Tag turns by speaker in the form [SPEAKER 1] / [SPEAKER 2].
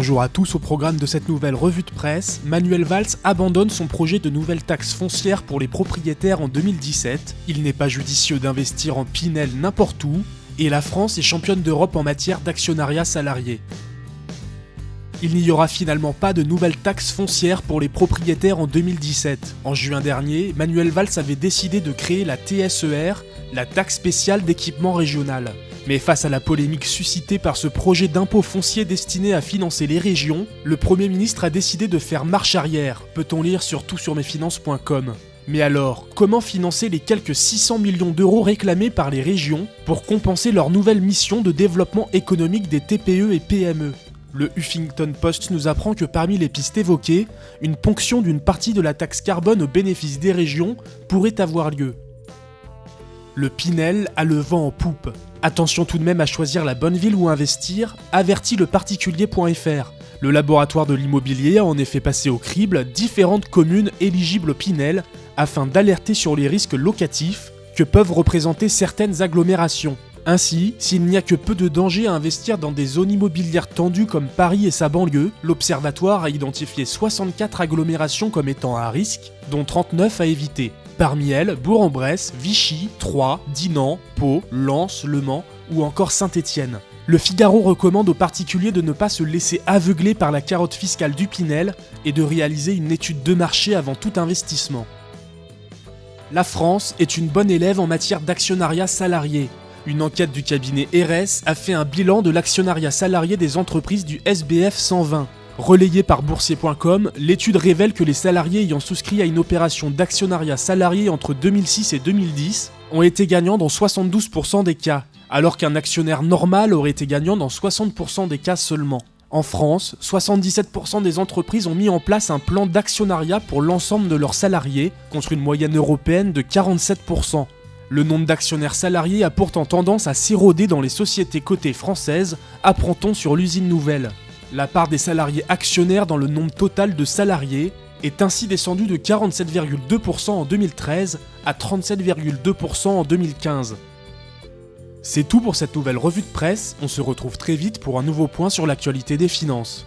[SPEAKER 1] Bonjour à tous, au programme de cette nouvelle revue de presse, Manuel Valls abandonne son projet de nouvelle taxe foncière pour les propriétaires en 2017, il n'est pas judicieux d'investir en Pinel n'importe où, et la France est championne d'Europe en matière d'actionnariat salarié. Il n'y aura finalement pas de nouvelle taxe foncière pour les propriétaires en 2017. En juin dernier, Manuel Valls avait décidé de créer la TSER, la taxe spéciale d'équipement régional. Mais face à la polémique suscitée par ce projet d'impôt foncier destiné à financer les régions, le Premier ministre a décidé de faire marche arrière, peut-on lire sur toutsurmesfinances.com. Mais alors, comment financer les quelques 600 millions d'euros réclamés par les régions pour compenser leur nouvelle mission de développement économique des TPE et PME ? Le Huffington Post nous apprend que parmi les pistes évoquées, une ponction d'une partie de la taxe carbone au bénéfice des régions pourrait avoir lieu. Le Pinel a le vent en poupe. Attention tout de même à choisir la bonne ville où investir, avertit leparticulier.fr. Le laboratoire de l'immobilier a en effet passé au crible différentes communes éligibles au Pinel afin d'alerter sur les risques locatifs que peuvent représenter certaines agglomérations. Ainsi, s'il n'y a que peu de danger à investir dans des zones immobilières tendues comme Paris et sa banlieue, l'Observatoire a identifié 64 agglomérations comme étant à risque, dont 39 à éviter. Parmi elles, Bourg-en-Bresse, Vichy, Troyes, Dinan, Pau, Lens, Le Mans ou encore Saint-Étienne. Le Figaro recommande aux particuliers de ne pas se laisser aveugler par la carotte fiscale du Pinel et de réaliser une étude de marché avant tout investissement. La France est une bonne élève en matière d'actionnariat salarié. Une enquête du cabinet RS a fait un bilan de l'actionnariat salarié des entreprises du SBF 120. Relayée par boursier.com, l'étude révèle que les salariés ayant souscrit à une opération d'actionnariat salarié entre 2006 et 2010 ont été gagnants dans 72% des cas, alors qu'un actionnaire normal aurait été gagnant dans 60% des cas seulement. En France, 77% des entreprises ont mis en place un plan d'actionnariat pour l'ensemble de leurs salariés, contre une moyenne européenne de 47%. Le nombre d'actionnaires salariés a pourtant tendance à s'éroder dans les sociétés cotées françaises, apprend-on sur l'usine Nouvelle. La part des salariés actionnaires dans le nombre total de salariés est ainsi descendue de 47,2% en 2013 à 37,2% en 2015. C'est tout pour cette nouvelle revue de presse, on se retrouve très vite pour un nouveau point sur l'actualité des finances.